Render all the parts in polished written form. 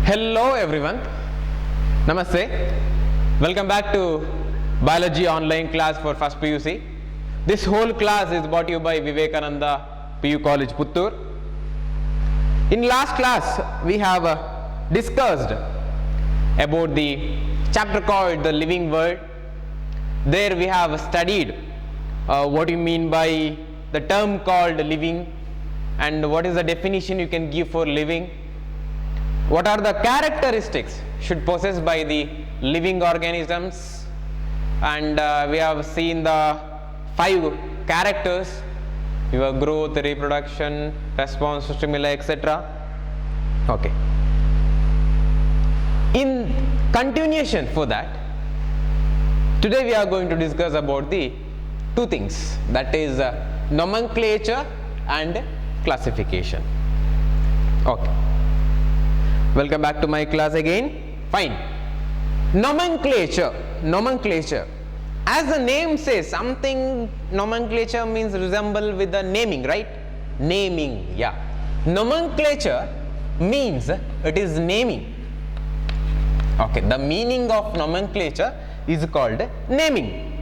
Hello everyone, Namaste. Welcome back to Biology online class for first PUC. This whole class is brought to you by Vivekananda PU College, Puttur. In last class, we have discussed about the chapter called The Living World. There we have studied what you mean by the term called living and what is the definition you can give for living. What are the characteristics should possess by the living organisms, and we have seen the 5 characters: your growth, reproduction, response to stimuli, etc. Okay. In continuation for that, today we are going to discuss about the 2 things, that is nomenclature and classification. Okay. Welcome back to my class again. Fine. Nomenclature. As the name says, something nomenclature means resemble with the naming, right? Naming, yeah. Nomenclature means it is naming. Okay, the meaning of nomenclature is called naming.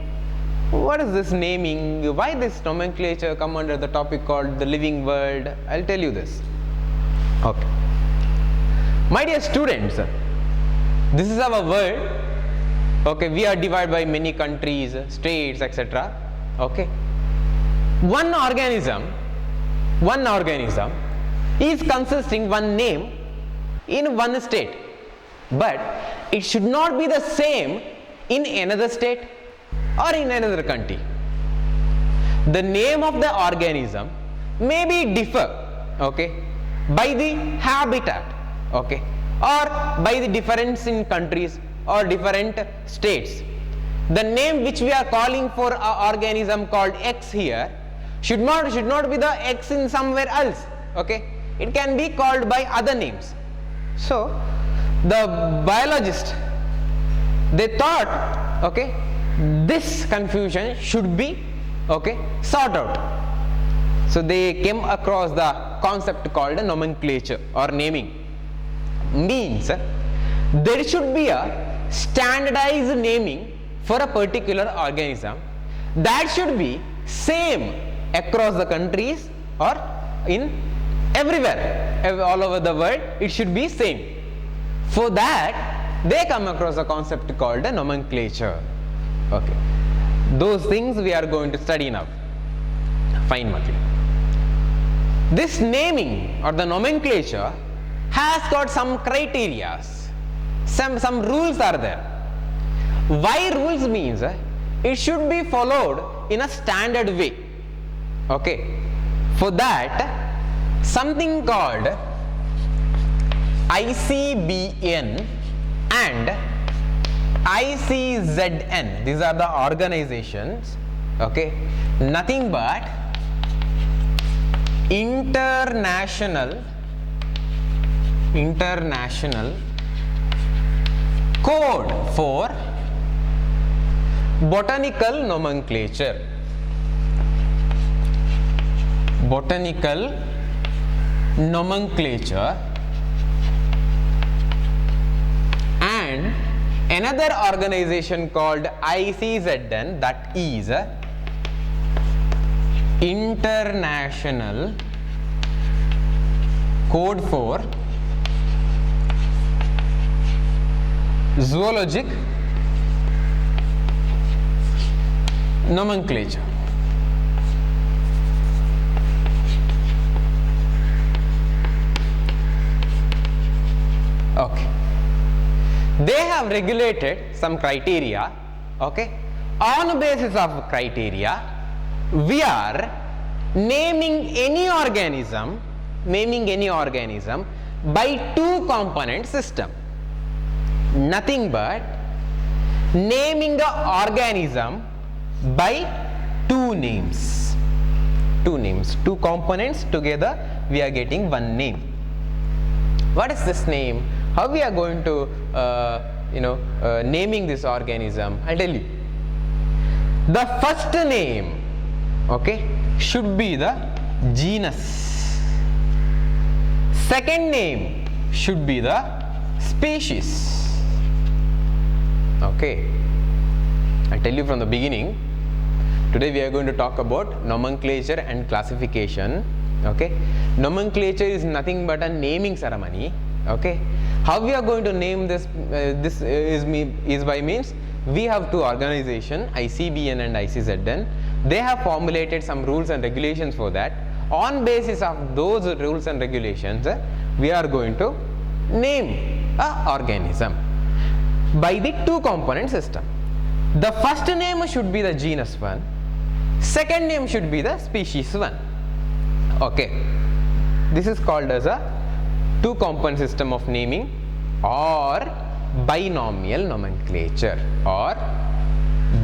What is this naming? Why this nomenclature come under the topic called the living world? I'll tell you this. Okay. My dear students, this is our world. Okay, we are divided by many countries, states, etc. Okay, one organism is consisting one name in one state, but it should not be the same in another state or in another country. The name of the organism may be differ, okay, by the habitat, okay, or by the difference in countries or different states. The name which we are calling for an organism called X here should not be the X in somewhere else, okay. It can be called by other names. So the biologists, they thought, okay, this confusion should be, okay, sorted out. So they came across the concept called nomenclature or naming. Means there should be a standardized naming for a particular organism that should be same across the countries or in everywhere, all over the world. It should be same. For that they come across a concept called a nomenclature. Okay, those things we are going to study now. Fine, Mati. This naming or the nomenclature has got some criteria, some rules are there. Why rules means it should be followed in a standard way. Okay, for that something called ICBN and ICZN, these are the organizations, okay, nothing but international code for botanical nomenclature. And another organization called ICZN, that is International Code for Zoologic Nomenclature. Okay, they have regulated some criteria. Okay, on the basis of criteria we are naming any organism by 2 component system. Nothing but naming the organism by 2 names, 2 components together we are getting one name. What is this name? How we are going to naming this organism? I'll tell you. The first name, okay, should be the genus. Second name should be the species. Okay, I tell you from the beginning, today we are going to talk about nomenclature and classification. Okay, nomenclature is nothing but a naming ceremony. Okay, how we are going to name this? This is by means we have two organizations, ICBN and ICZN. They have formulated some rules and regulations for that. On basis of those rules and regulations, we are going to name a organism by the two component system. The first name should be the genus one, second name should be the species one. Okay, this is called as a two component system of naming, or binomial nomenclature, or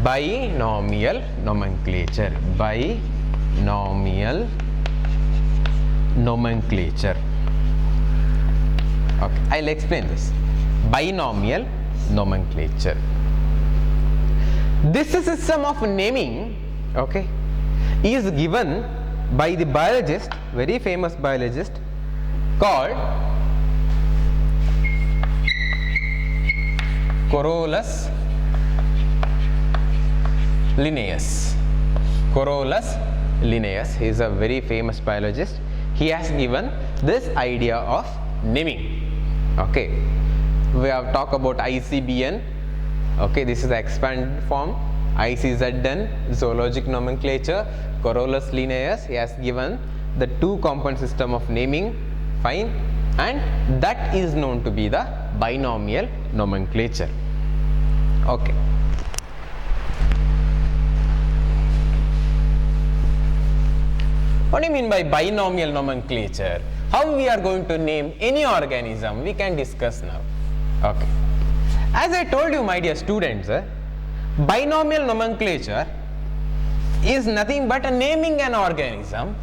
binomial nomenclature, binomial nomenclature. Okay, I'll explain this. Binomial nomenclature. This system of naming, okay, is given by the biologist, very famous biologist called Carolus Linnaeus. Carolus Linnaeus, he is a very famous biologist. He has given this idea of naming. Okay, we have talked about ICBN. Okay, this is the expanded form. ICZN, zoologic nomenclature. Carolus Linnaeus, he has given the two component system of naming. Fine, and that is known to be the binomial nomenclature. Okay, what do you mean by binomial nomenclature? How we are going to name any organism, we can discuss now. Okay, as I told you, my dear students, binomial nomenclature is nothing but naming an organism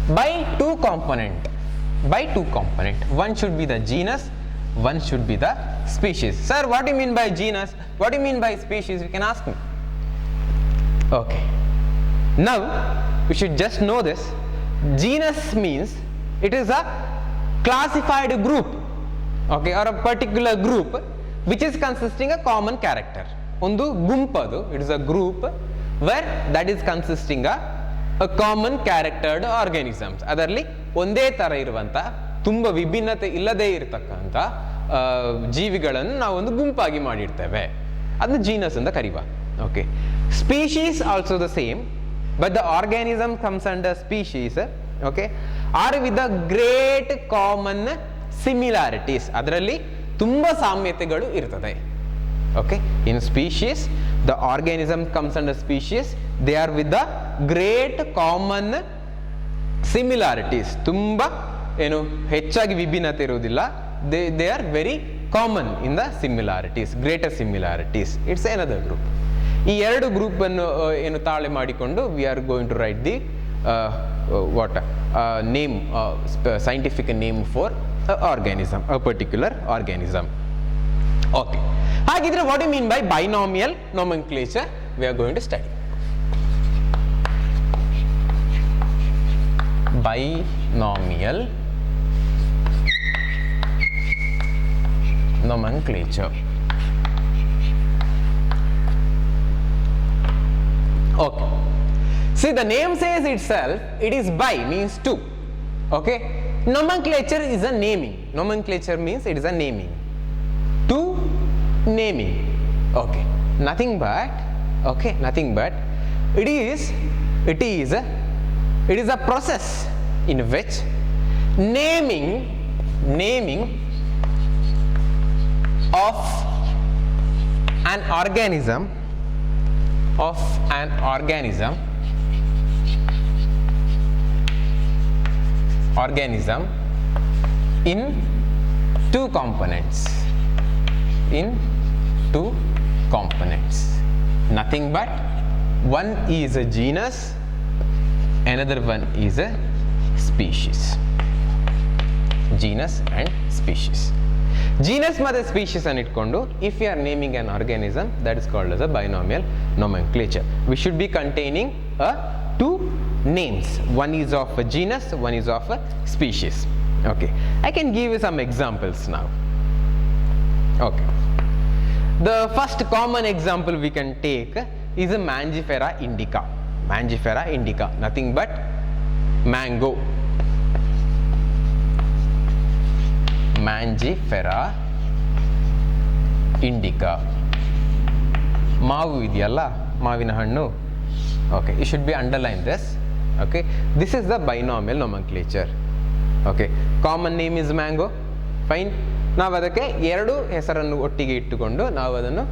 by two component. One should be the genus, one should be the species. Sir, what do you mean by genus? What do you mean by species? You can ask me. Okay, now we should just know this. Genus means it is a classified group, okay, or a particular group which is consisting a common character. Ondu gumpadu, it is a group where that is consisting a common charactered organisms. ಅದರಲ್ಲಿ ಒಂದೇ ತರ ಇರುವಂತ ತುಂಬ ವಿಭಿನ್ನತೆ ಇಲ್ಲದೇ ಇರತಕ್ಕಂತ ಜೀವಿಗಳನ್ನು ನಾವು ಒಂದು ಗುಂಪಾಗಿ ಮಾಡಿರ್ತೇವೆ, ಅದನ್ನ ಜೀನಸ್ ಅಂತ ಕರೀವ. Okay, species also the same, but the organism comes under species. Okay, or with the great common similarities, ಅದರಲ್ಲಿ ತುಂಬ ಸಾಮ್ಯತೆಗಳು ಇರ್ತದೆ. Okay, in species the organism comes under species, they are with the great common similarities. ತುಂಬಾ ಏನು ಹೆಚ್ಚಾಗಿ ವಿಭಿನ್ನತೆ ಇರುವುದಿಲ್ಲ, they are very common in the similarities, greater similarities. It's another group. ಈ ಎರಡು group ಅನ್ನು ಏನು ತಾಳೆ ಮಾಡಿಕೊಂಡು we are going to write the name, scientific name for a organism, a particular organism. Okay, ಹಾಗಿದ್ರೆ what do you mean by binomial nomenclature? We are going to study binomial nomenclature. Okay, see, the name says itself, it is bi means two. Okay, nomenclature is a naming. Nomenclature means it is a naming. Two, naming. Okay, nothing but it is a process in which naming of an organism in two components. Nothing but one is a genus, another one is a species. Genus and species. Genus ಮತ್ತೆ species ಅನ್ನು ಇಟ್ಕೊಂಡು if you are naming an organism, that is called as a binomial nomenclature. We should be containing two names. One is of a genus, one is of a species. Okay, I can give you some examples now. Okay. The first common example we can take is a Mangifera indica. Mangifera indica, nothing but mango. Mangifera indica. ಮಾವು ಇದೆಯಲ್ಲ, ಮಾವಿನ ಹಣ್ಣು. Okay, you should be underline this. Okay, this is the binomial nomenclature. Okay, common name is mango. Fine. ನಾವು ಅದಕ್ಕೆ ಎರಡು ಹೆಸರನ್ನು ಒಟ್ಟಿಗೆ ಇಟ್ಟುಕೊಂಡು ನಾವು ಅದನ್ನು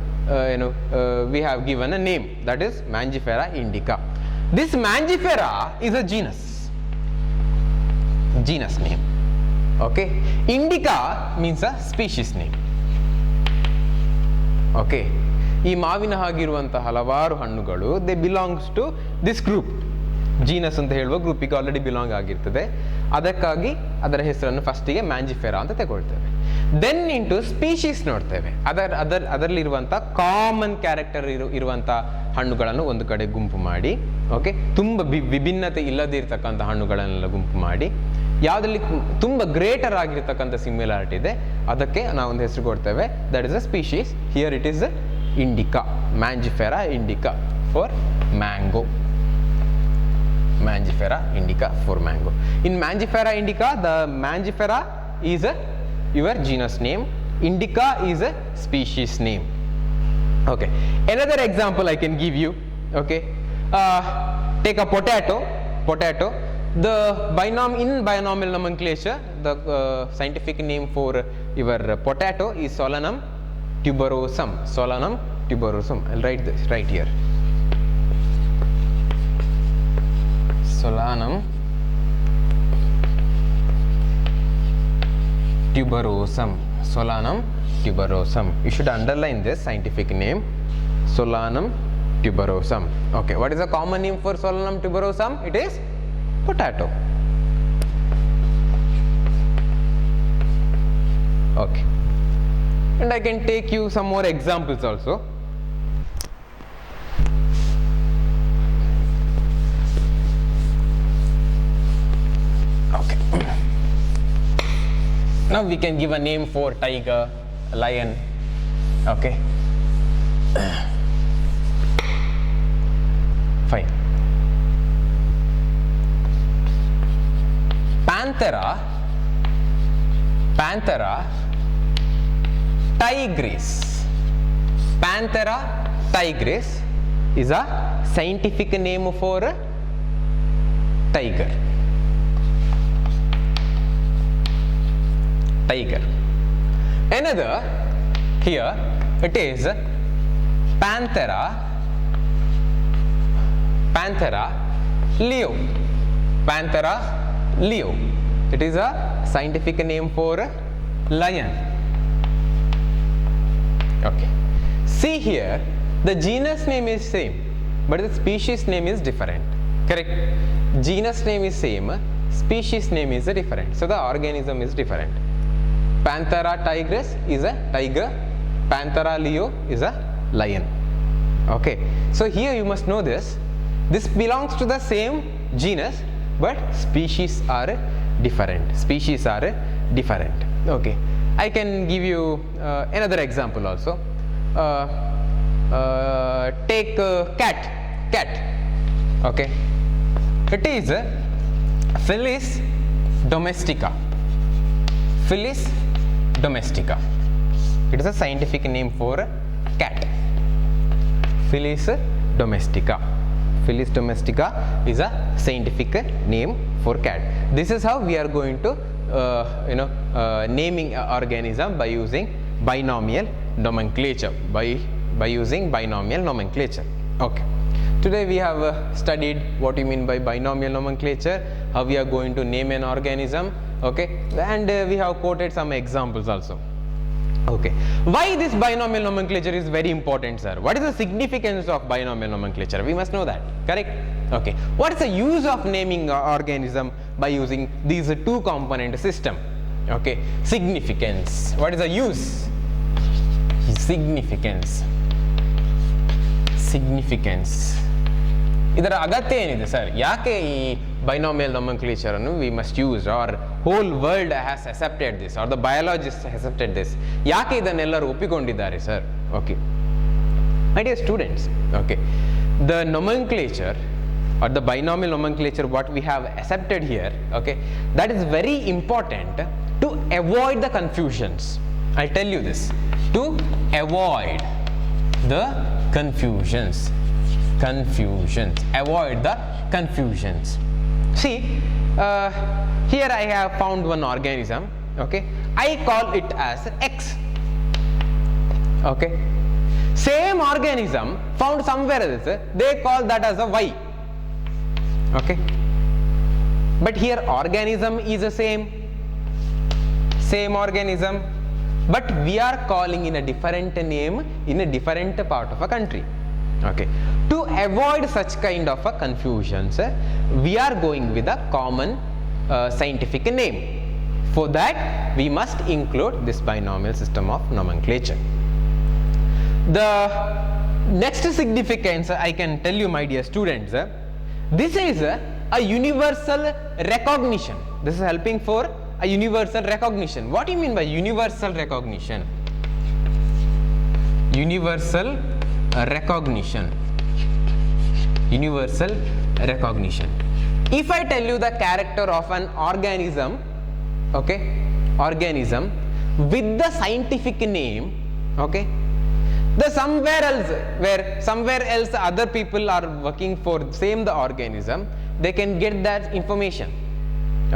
we have given a name, that is Mangifera indica. This Mangifera is a genus name. Okay, indica means a species name. Okay, ಈ ಮಾವಿನ ಹಾಗಿರುವಂತಹ ಹಲವಾರು ಹಣ್ಣುಗಳು they belongs to this group. Genus ಅಂತ ಹೇಳುವ ಗ್ರೂಪಿಗೆ ಆಲ್ರೆಡಿ ಬಿಲಾಂಗ್ ಆಗಿರ್ತದೆ. ಅದಕ್ಕಾಗಿ ಅದರ ಹೆಸರನ್ನು ಫಸ್ಟಿಗೆ ಮ್ಯಾಂಜಿಫೆರಾ ಅಂತ ತಗೊಳ್ತೇವೆ. ದೆನ್ ಇಂಟು ಸ್ಪೀಶೀಸ್ ನೋಡ್ತೇವೆ. ಅದರಲ್ಲಿರುವಂಥ ಕಾಮನ್ ಕ್ಯಾರೆಕ್ಟರ್ ಇರುವಂಥ ಹಣ್ಣುಗಳನ್ನು ಒಂದು ಕಡೆ ಗುಂಪು ಮಾಡಿ, ಓಕೆ, ತುಂಬ ವಿಭಿನ್ನತೆ ಇಲ್ಲದೇ ಇರತಕ್ಕಂಥ ಹಣ್ಣುಗಳನ್ನೆಲ್ಲ ಗುಂಪು ಮಾಡಿ, ಯಾವುದರಲ್ಲಿ ತುಂಬ ಗ್ರೇಟರ್ ಆಗಿರ್ತಕ್ಕಂಥ ಸಿಮಿಲಾರಿಟಿ ಇದೆ ಅದಕ್ಕೆ ನಾವೊಂದು ಹೆಸರು ಕೊಡ್ತೇವೆ. That is a species. Here it is indica, Mangifera indica for mango. Mangifera indica for mango. In Mangifera indica, the Mangifera is your genus name, indica is a species name. Okay, another example I can give you. Okay, take a potato. The in binomial nomenclature, the scientific name for your potato is Solanum tuberosum. Solanum tuberosum. I'll write this right here. Solanum tuberosum. Solanum tuberosum. You should underline this scientific name, Solanum tuberosum. Okay, what is the common name for Solanum tuberosum? It is potato. Okay, and I can take you some more examples also. Okay, now we can give a name for tiger, lion. Okay, fine. Panthera tigris. Panthera tigris is a scientific name for a tiger. Another, here it is Panthera leo. Panthera leo. It is a scientific name for a lion. Okay, see here, the genus name is same but the species name is different. Correct? Genus name is same, species name is different, so the organism is different. Panthera tigris is a tiger, Panthera leo is a lion. Okay, so here you must know this belongs to the same genus but species are different. Okay, I can give you another example also. Take cat. Okay, it is Felis domestica. It is a scientific name for cat. Felis domestica is a scientific name for cat. This is how we are going to naming organism by using binomial nomenclature. By using binomial nomenclature. Okay, today we have studied what you mean by binomial nomenclature, how we are going to name an organism. Okay, and we have quoted some examples also. Okay, why this binomial nomenclature is very important, sir? What is the significance of binomial nomenclature? We must know that. Correct? Okay, what is the use of naming organism by using these two component system? Okay, significance. What is the use? Significance. ಇದರ ಅಗತ್ಯ ಏನಿದೆ sir? ಯಾಕೆ ಈ binomial nomenclature we must use, or whole world has accepted this, or the biologists accepted this. ಯಾಕೆ ಇದನ್ನೆಲ್ಲರೂ ಒಪ್ಪಿಕೊಂಡಿದ್ದಾರೆ sir? Okay, my dear students, okay, the nomenclature or the binomial nomenclature what we have accepted here, okay, that is very important to avoid the confusions. I'll tell you this, to avoid the confusions, avoid the confusions. See, here I have found one organism, okay, I call it as X, okay. Same organism found somewhere else, they call that as a Y, okay. But here organism is the same organism, but we are calling in a different name in a different part of a country, okay. To avoid such kind of a confusions, we are going with a common scientific name. For that we must include this binomial system of nomenclature. The next significance I can tell you, my dear students, this is a universal recognition. This is helping for a universal recognition. What do you mean by universal recognition? Universal recognition. Universal recognition. If I tell you the character of an organism, okay, organism with the scientific name, okay, the somewhere else other people are working for same the organism, they can get that information,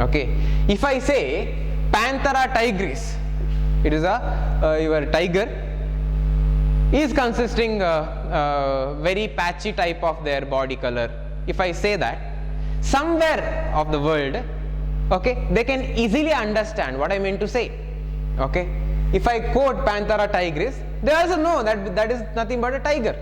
okay. If I say Panthera tigris, it is a your tiger is consisting very patchy type of their body color. If I say that, somewhere of the world, okay, they can easily understand what I meant to say, okay. If I quote Panthera tigris, they also know that is nothing but a tiger,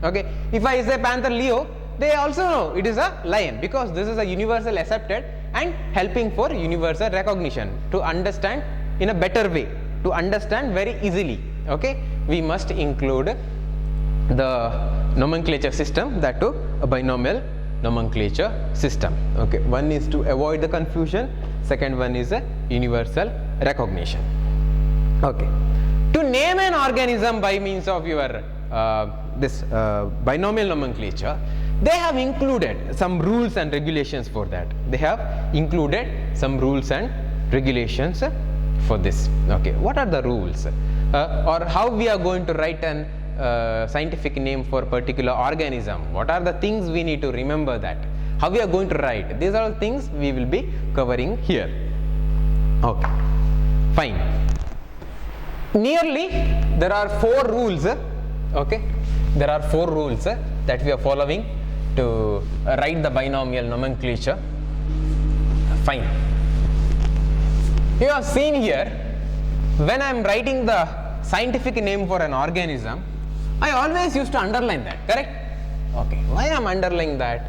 okay. If I say Panther leo, they also know it is a lion, because this is a universal accepted and helping for universal recognition, to understand in a better way, to understand very easily, okay. We must include the nomenclature system, that too a binomial nomenclature system, okay. One is to avoid the confusion, second one is a universal recognition, okay. To name an organism by means of your this binomial nomenclature, they have included some rules and regulations for that. They have included some rules and regulations for this, okay. What are the rules, or how we are going to write an scientific name for particular organism? What are the things we need to remember, that how we are going to write? These are all things we will be covering here, okay. Fine. Nearly there are 4 rules, okay. There are 4 rules that we are following to write the binomial nomenclature. Fine. You have seen here, when I am writing the scientific name for an organism, I always used to underline that, correct? Okay. Why I am underlining that?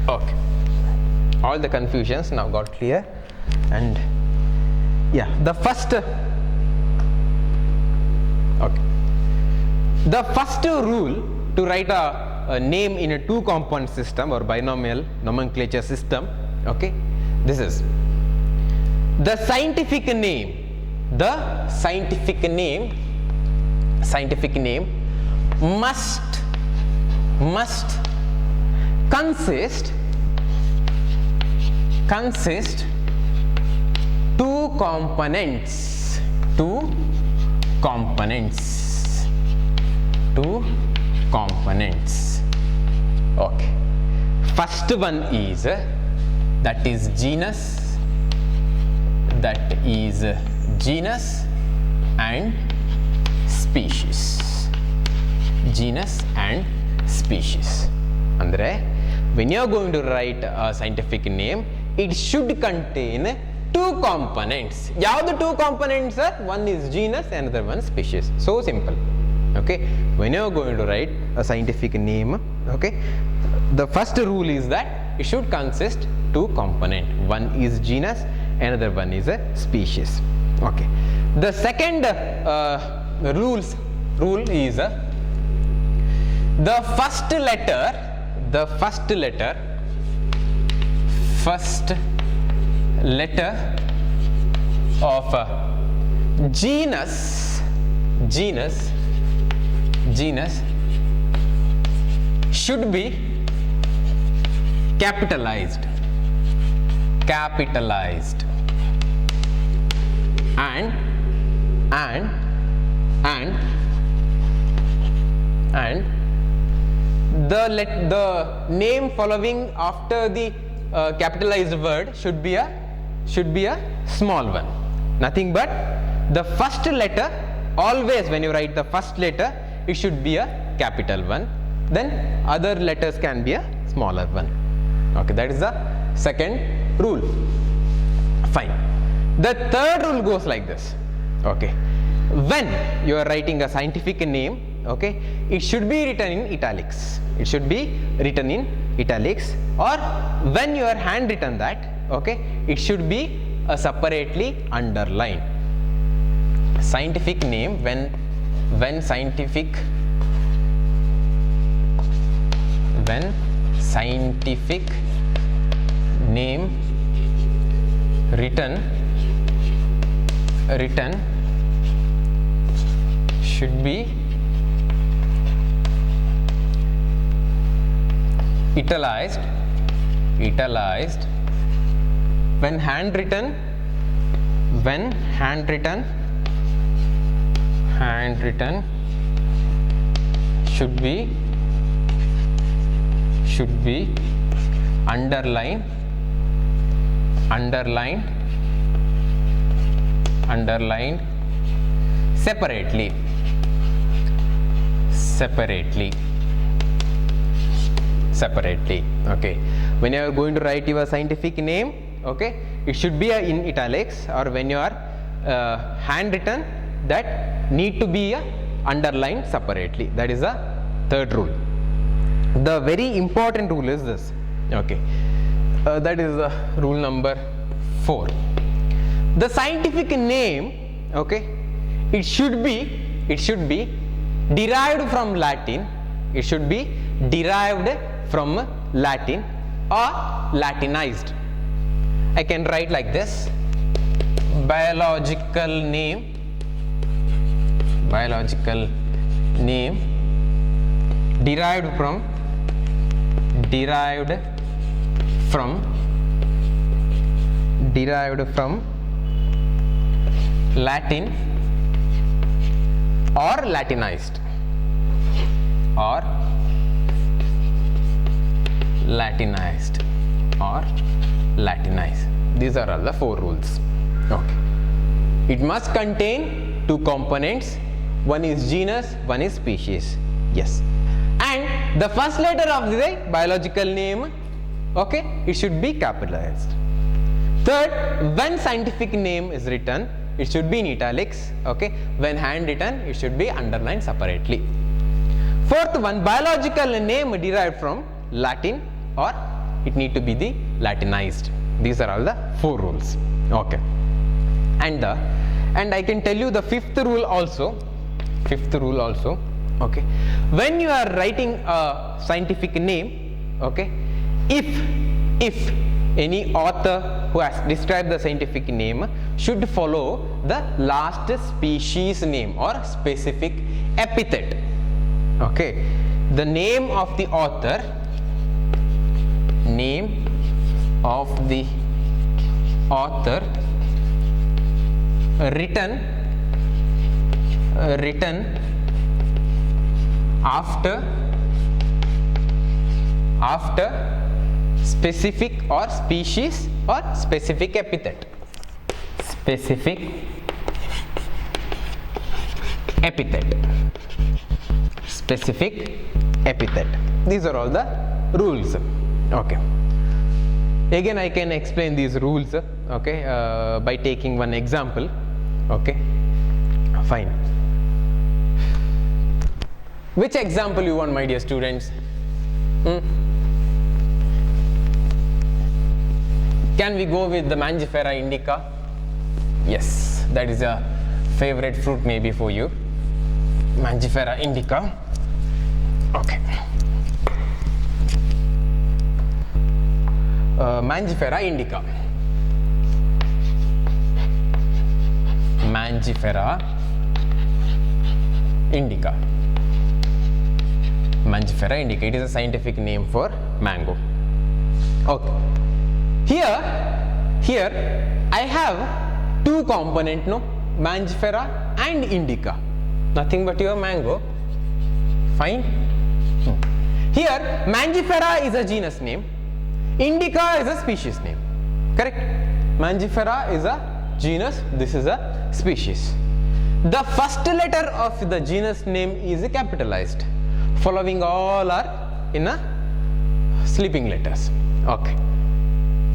Okay. All the confusions now got clear. And yeah, the first, okay, the first rule to write a name in a 2 component system or binomial nomenclature system, okay, this is the scientific name must consist 2 components, okay. First one is that is genus and species. Andre, when you are going to write a scientific name, it should contain 2 components. Yavadu 2 components, sir? One is genus, another one species. So simple, okay. When you are going to write a scientific name, okay, the first rule is that it should consist 2 components. One is genus, another one is a species, okay. The second rule is the first letter first letter of genus should be capitalized and the name following after the capitalized word should be a small one. Nothing but the first letter, always when you write the first letter, it should be a capital one, then other letters can be a smaller one. Okay, that is the second rule. Fine. The third rule goes like this. Okay, when you are writing a scientific name, okay, it should be written in italics. Or when you are handwritten that, okay, it should be separately underlined. Scientific name, when scientific name written should be italicized. When handwritten should be underlined separately. Okay, when you are going to write your scientific name, okay, it should be in italics, or when you are handwritten, that need to be underlined separately. That is the third rule. The very important rule is this. Okay, that is the rule number 4. The scientific name, okay, it should be derived from Latin. It should be derived from Latin or Latinized. I can write like this: biological name derived from Latin or Latinized, These are all the 4 rules. Okay, it must contain 2 components. One is genus, one is species. Yes, and the first letter of the biological name, okay, it should be capitalized. Third, when scientific name is written, it should be in italics. Okay, when handwritten, it should be underlined separately. Fourth one, biological name derived from Latin, or it need to be the Latinized. These are all the 4 rules. Okay, and I can tell you the fifth rule also. Okay, when you are writing a scientific name, okay, if any author who has described the scientific name should follow the last species name or specific epithet. Okay, the name of the author, written after specific or species or specific epithet. These are all the rules. Okay, again I can explain these rules, okay, by taking one example. Okay, fine. Which example you want, my dear students? Can we go with the Mangifera indica? Yes, that is a favorite fruit maybe for you. Mangifera indica. Okay. Mangifera indica. Mangifera indica. Mangifera indica. It is a scientific name for mango. Okay. Here I have two component, no, Mangifera and indica. Nothing but your mango. Fine. Here Mangifera is a genus name. Indica is a species name. Correct? Mangifera is a genus. This is a species. The first letter of the genus name is capitalized. Following all are in a sleeping letters. Okay.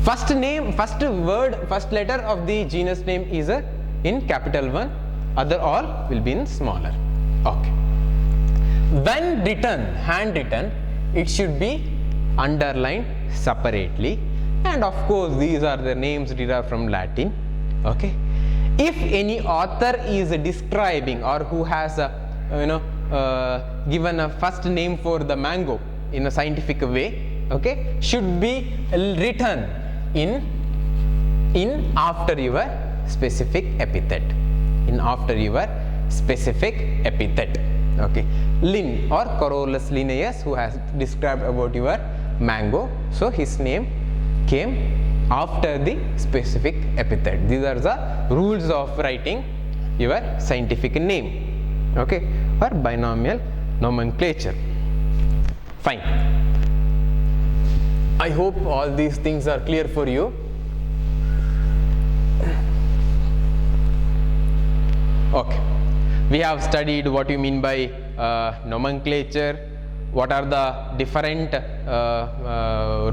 First letter of the genus name is in capital 1. Other all will be in smaller. Okay. When written, handwritten, it should be underlined separately, and of course these are the names derived from Latin. Okay. If any author is describing or who has given a first name for the mango in a scientific way, okay, should be written in after your specific epithet. In after your specific epithet. Okay. Lin or Carolus Linnaeus, who has described about your mango, so his name came after the specific epithet. These are the rules of writing your scientific name. Okay, or binomial nomenclature. Fine. I hope all these things are clear for you. Okay. We have studied what you mean by nomenclature, what are the different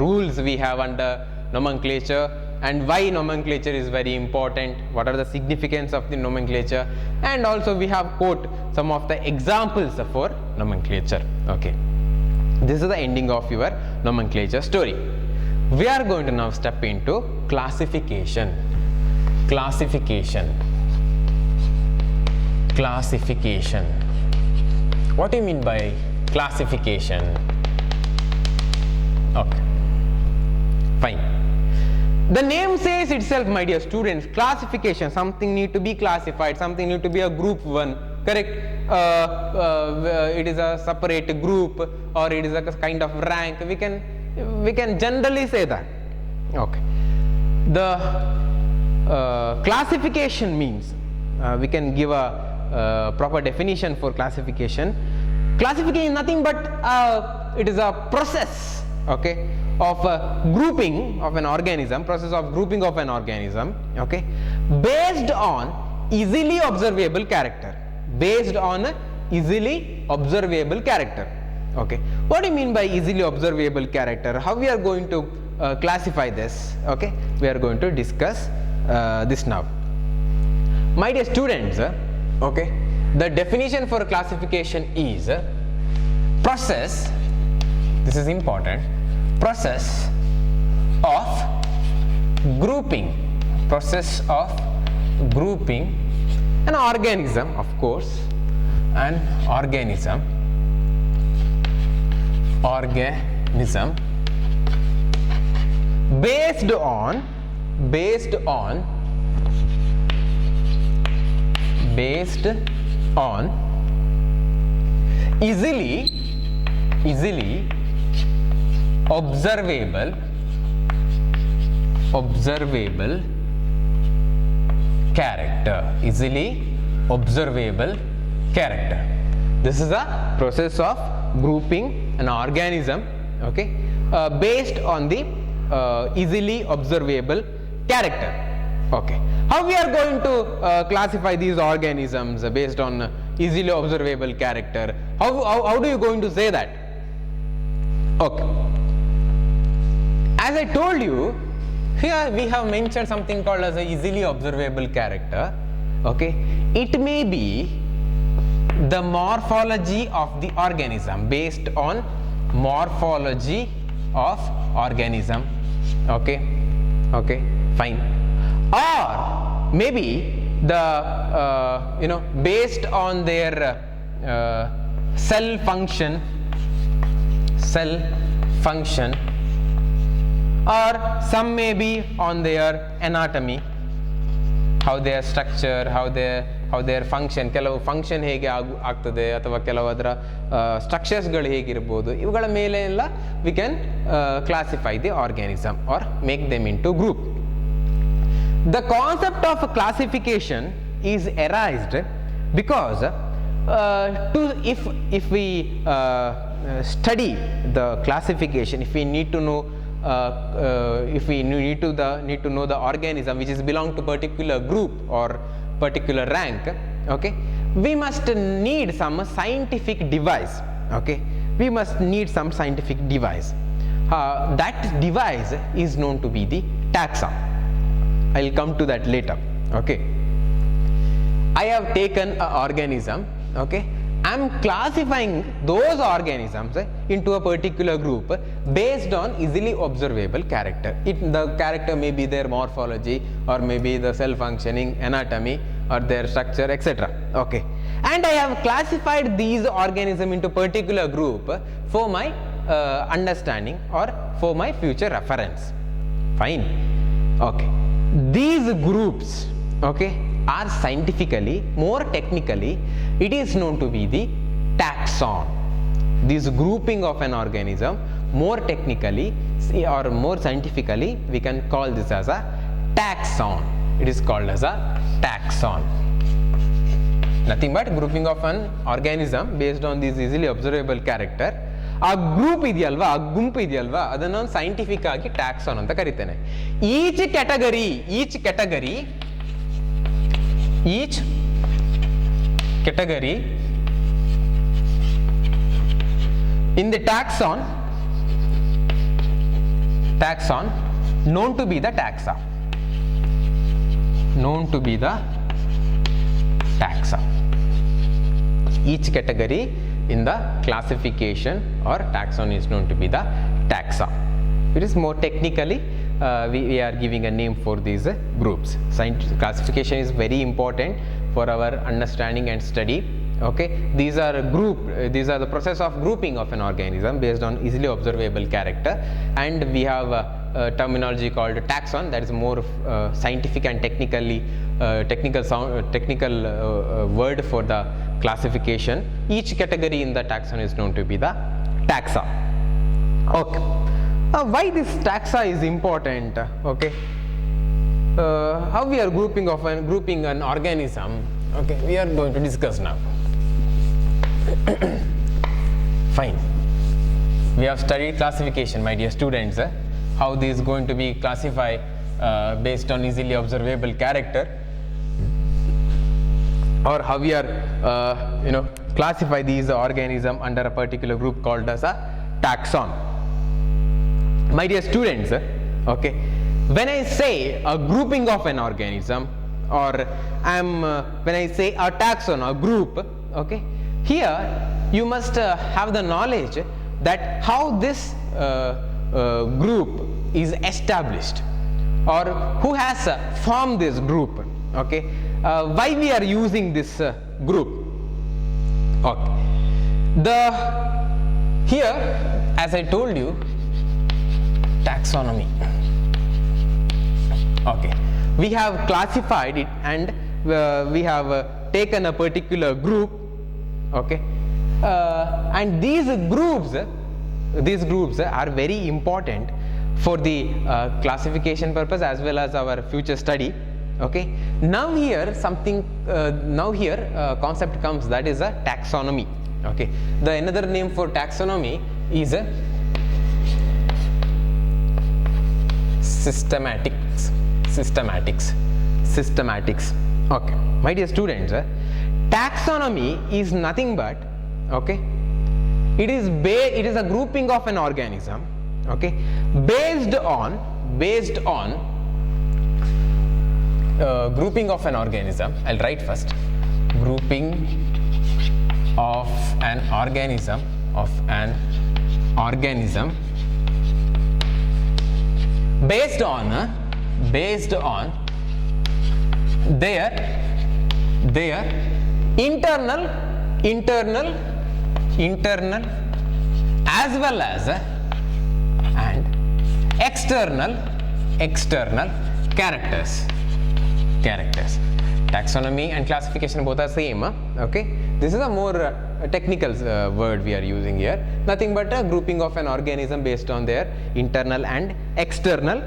rules we have under nomenclature, and why nomenclature is very important, what are the significance of the nomenclature, and also we have quote some of the examples for nomenclature. Okay. This is the ending of your nomenclature story. We are going to now step into classification. Classification. What do you mean by classification? Okay. Fine. The name says itself, my dear students, classification. Something need to be classified, something need to be a group 1. Correct? It is a separate group, or it is a kind of rank. We can generally say that. Okay. The classification means we can give a proper definition for classification. Classification is nothing but it is a process, okay, of grouping of an organism, okay, based on easily observable character. Okay. What do you mean by easily observable character? How we are going to classify this? Okay, we are going to discuss this now. My dear students, okay, the definition for classification is process, this is important, process of grouping an organism, of course, an organism based on easily observable character. This is a process of grouping an organism, okay, based on the easily observable character. Okay. How we are going to classify these organisms based on easily observable character? How do you going to say that? Okay. As I told you, here we have mentioned something called as a easily observable character. Okay. It may be the morphology of the organism, based on morphology of organism. Okay. Okay. Fine. Or maybe the based on their cell function or some may be on their anatomy, how their structure, how their function, ಕೆಲವು function ಹೇಗೆ ಆಗ್ತದೆ ಅಥವಾ ಕೆಲವು ಅದರ ಸ್ಟ್ರಕ್ಚರ್ಸ್ಗಳು ಹೇಗಿರ್ಬೋದು, ಇವುಗಳ ಮೇಲೆ ಎಲ್ಲ we can classify the organism or make them into group. The concept of classification is arised because if we study the classification, if we need to know if we need to know the organism which is belong to particular group or particular rank, okay, we must need some scientific device. Okay, we must need some scientific device. That device is known to be the taxa. I'll come to that later. Okay, I have taken an organism. Okay, I'm classifying those organisms into a particular group based on easily observable character. The character may be their morphology, or maybe the cell functioning, anatomy, or their structure, etc. Okay, and I have classified these organisms into particular group for my understanding or for my future reference. Fine. Okay, these groups, okay, are scientifically, more technically, it is known to be the taxon. This grouping of an organism, more technically or more scientifically, we can call this as a taxon. It is called as a taxon. Nothing but grouping of an organism based on this easily observable character. ಆ group ಇದೆಯಲ್ವಾ, ಆ ಗುಂಪು ಇದೆಯಲ್ವಾ, ಅದನ್ನು ನಾನು scientific ಆಗಿ taxon ಅಂತ ಕರಿತೇನೆ. Each category in the taxon known to be the taxa, each category in the classification or taxon is known to be the taxa. It is more technically we are giving a name for these groups. Classification is very important for our understanding and study. Okay, these are the process of grouping of an organism based on easily observable character, and we have a terminology called taxon, that is more scientific and technical word for the classification. Each category in the taxon is known to be the taxa. Okay, why this taxa is important? Okay, how we are grouping an organism. Okay, we are going to discuss now. Fine, we have studied classification, my dear students, how this is going to be classified based on easily observable character, or how we are classify these organism under a particular group called as a taxon. My dear students, okay, when I say a grouping of an organism, or when I say a taxon, a group, okay, here you must have the knowledge that how this group is established, or who has formed this group. Okay, why we are using this group. Okay, here, as I told you, taxonomy. Okay, we have classified it, and we have taken a particular group. Okay, and these groups are very important for the classification purpose as well as our future study. Okay, now here concept comes, that is a taxonomy. Okay, the another name for taxonomy is a systematics. Okay, my dear students, taxonomy is nothing but, okay, it is a grouping of an organism, okay, based on grouping of an organism. I'll write first, grouping of an organism based on their internal as well as external characters. Taxonomy and classification both are same. Okay, this is a more technical word we are using here. Nothing but a grouping of an organism based on their internal and external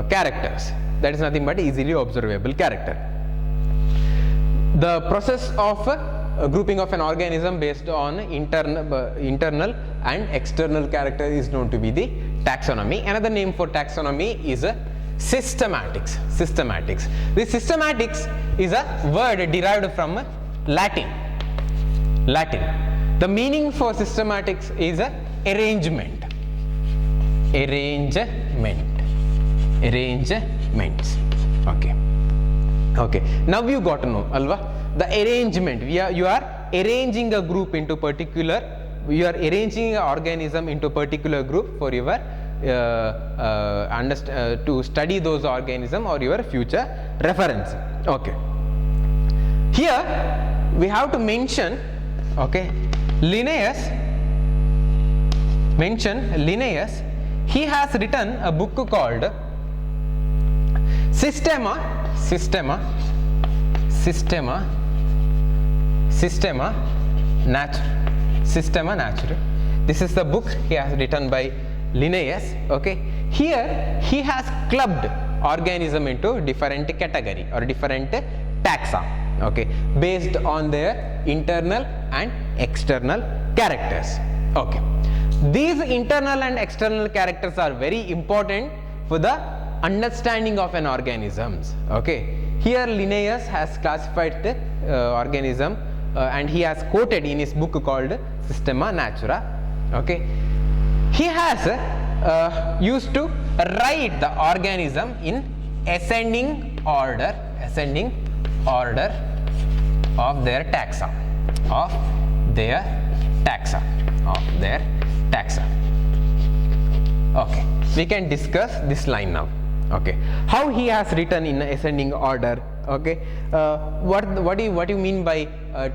characters. That is nothing but easily observable character. The process of grouping of an organism based on internal and external character is known to be the taxonomy. Another name for taxonomy is systematics. This systematics is a word derived from Latin. The meaning for systematics is arrangements. Okay. Now you got to know, Alva. The arrangement. You are arranging a group into particular. You are arranging an organism into particular group for your to study those organisms or your future reference. Okay. Here we have to mention. Okay, Linnaeus. He has written a book called Systema Naturae. This is the book he has written by Linnaeus. Okay, here he has clubbed organism into different category or different taxa. Okay, based on their internal and external characters. Okay, these internal and external characters are very important for the understanding of an organisms. Okay, here Linnaeus has classified the organism and he has quoted in his book called Systema Naturae. Okay, he has used to write the organism in ascending order of their taxa. Okay, we can discuss this line now. Okay, how he has written in ascending order. Okay, what do you mean by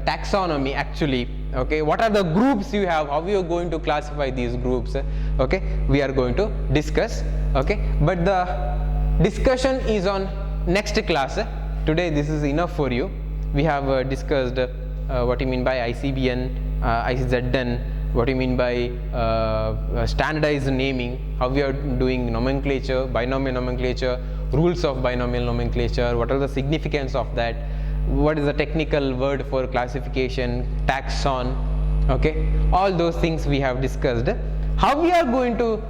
taxonomy actually? Okay, what are the groups you have? How you are going to classify these groups? Okay, we are going to discuss. Okay, but the discussion is on next class. Today this is enough for you. We have discussed what you mean by ICBN, ICZN, what you mean by standardized naming, how we are doing nomenclature, binomial nomenclature, rules of binomial nomenclature, what are the significance of that, what is the technical word for classification, taxon. Okay, all those things we have discussed. How we are going to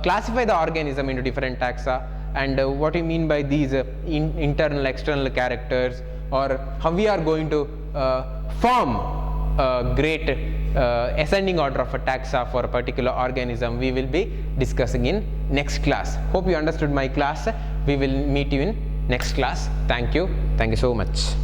classify the organism into different taxa, and what you mean by these internal external characters, or how we are going to form a great ascending order of a taxa for a particular organism, we will be discussing in next class. Hope you understood my class. We will meet you in next class. Thank you so much.